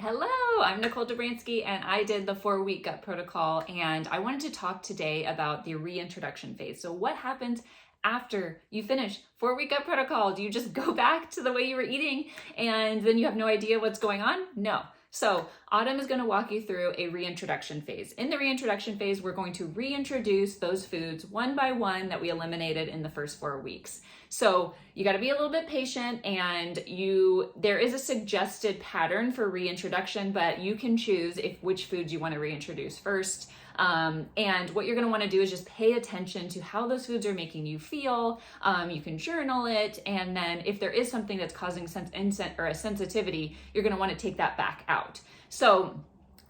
Hello, I'm Nicole Dobransky, and I did the 4-week gut protocol, and I wanted to talk today about the reintroduction phase. So what happens after you finish 4-week gut protocol? Do you just go back to the way you were eating and then you have no idea what's going on? No. So Autumn is going to walk you through a reintroduction phase. In the reintroduction phase, we're going to reintroduce those foods one by one that we eliminated in the first 4 weeks. So you got to be a little bit patient, and there is a suggested pattern for reintroduction, but you can choose which foods you want to reintroduce first. And what you're going to want to do is just pay attention to how those foods are making you feel. You can journal it, and then if there is something that's causing a sensitivity, you're going to want to take that back out. So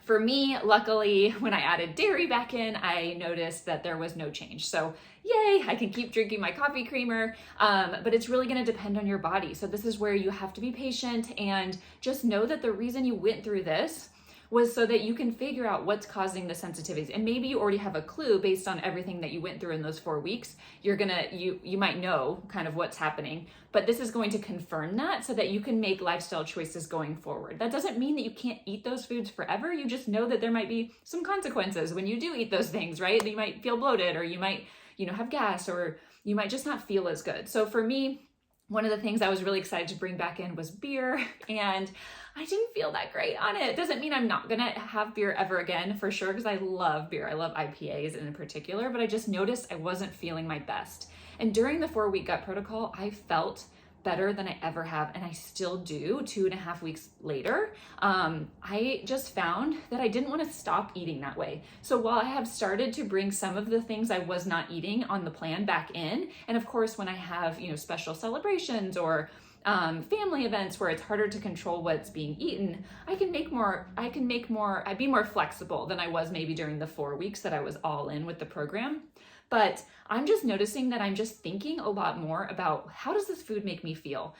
for me, luckily, when I added dairy back in, I noticed that there was no change. So yay, I can keep drinking my coffee creamer, but it's really going to depend on your body. So this is where you have to be patient and just know that the reason you went through this was so that you can figure out what's causing the sensitivities. And maybe you already have a clue based on everything that you went through in those 4 weeks. You might know kind of what's happening, but this is going to confirm that so that you can make lifestyle choices going forward. That doesn't mean that you can't eat those foods forever. You just know that there might be some consequences when you do eat those things, right? You might feel bloated, or you might, have gas, or you might just not feel as good. So for me, one of the things I was really excited to bring back in was beer, and I didn't feel that great on it. It doesn't mean I'm not gonna have beer ever again, for sure, because I love beer. I love IPAs in particular, but I just noticed I wasn't feeling my best. And during the 4-week gut protocol, I felt better than I ever have, and I still do 2.5 weeks later. I just found that I didn't want to stop eating that way. So while I have started to bring some of the things I was not eating on the plan back in, and of course when I have special celebrations or family events where it's harder to control what's being eaten, I'd be more flexible than I was maybe during the 4 weeks that I was all in with the program. But I'm just noticing that I'm just thinking a lot more about, how does this food make me feel?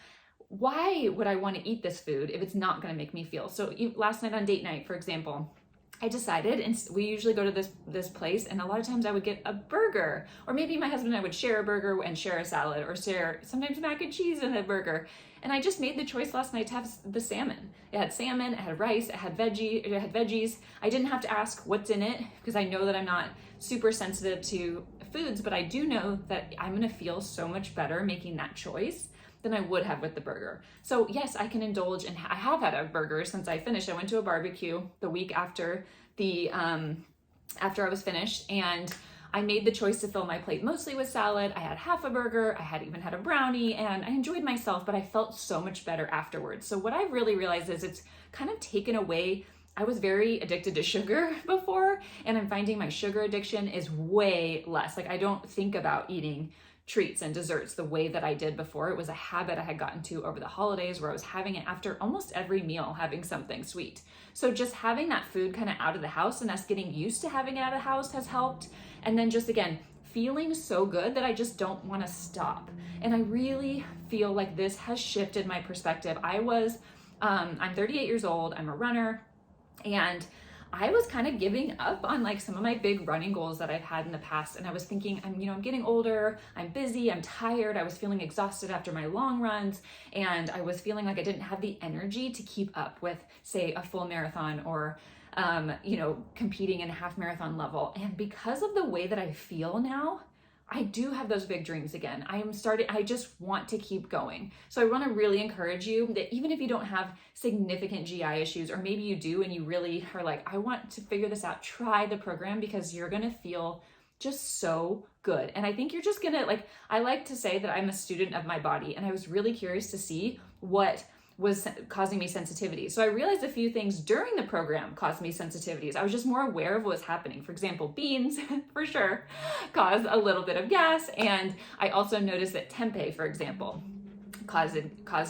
Why would I want to eat this food if it's not going to make me feel? So last night on date night, for example, I decided, and we usually go to this place, and a lot of times I would get a burger, or maybe my husband and I would share a burger and share a salad, or share sometimes mac and cheese and a burger. And I just made the choice last night to have the salmon. It had salmon, it had rice, it had veggies. I didn't have to ask what's in it, because I know that I'm not super sensitive to foods, but I do know that I'm gonna feel so much better making that choice than I would have with the burger. So yes, I can indulge, and I have had a burger since I finished. I went to a barbecue the week after after I was finished, and I made the choice to fill my plate mostly with salad. I had half a burger, I had even had a brownie, and I enjoyed myself, but I felt so much better afterwards. So what I've really realized is it's kind of taken away. I was very addicted to sugar before, and I'm finding my sugar addiction is way less. Like, I don't think about eating treats and desserts the way that I did before. It was a habit I had gotten to over the holidays, where I was having it after almost every meal, having something sweet. So just having that food kind of out of the house, and us getting used to having it out of the house, has helped. And then just, again, feeling so good that I just don't want to stop. And I really feel like this has shifted my perspective. I'm 38 years old, I'm a runner, and I was kind of giving up on like some of my big running goals that I've had in the past. And I was thinking, I'm getting older, I'm busy, I'm tired. I was feeling exhausted after my long runs, and I was feeling like I didn't have the energy to keep up with, say, a full marathon, or competing in a half marathon level. And because of the way that I feel now, I do have those big dreams again. I just want to keep going. So I want to really encourage you that even if you don't have significant GI issues, or maybe you do and you really are like, I want to figure this out, try the program, because you're going to feel just so good. And I think you're just going to, I like to say that I'm a student of my body, and I was really curious to see what was causing me sensitivity. So I realized a few things during the program caused me sensitivities. I was just more aware of what was happening. For example, beans, for sure, cause a little bit of gas. And I also noticed that tempeh, for example, caused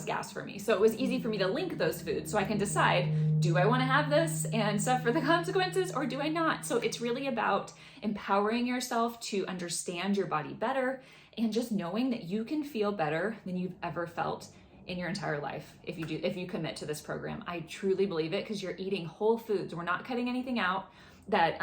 gas for me. So it was easy for me to link those foods, so I can decide, do I want to have this and suffer the consequences, or do I not? So it's really about empowering yourself to understand your body better, and just knowing that you can feel better than you've ever felt in your entire life if you commit to this program. I truly believe it, because you're eating whole foods. We're not cutting anything out that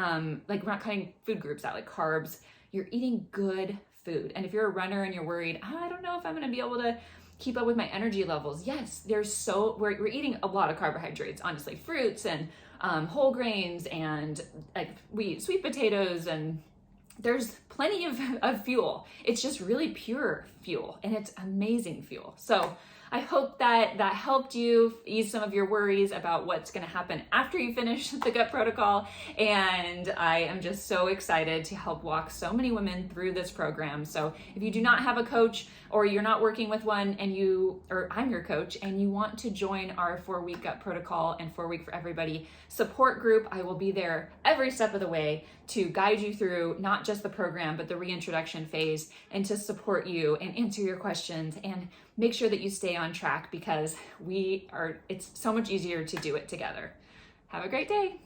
we're not cutting food groups out, like carbs. You're eating good food. And if you're a runner and you're worried, I don't know if I'm going to be able to keep up with my energy levels. Yes, we're eating a lot of carbohydrates, honestly, fruits and whole grains, and like we eat sweet potatoes, and there's plenty of fuel. It's just really pure fuel, and it's amazing fuel. So I hope that helped you ease some of your worries about what's going to happen after you finish the gut protocol. And I am just so excited to help walk so many women through this program. So if you do not have a coach, or you're not working with one, or I'm your coach, and you want to join our 4-week gut protocol and 4-week for everybody support group, I will be there every step of the way to guide you through not just the program, but the reintroduction phase, and to support you and answer your questions and make sure that you stay on track, because it's so much easier to do it together. Have a great day.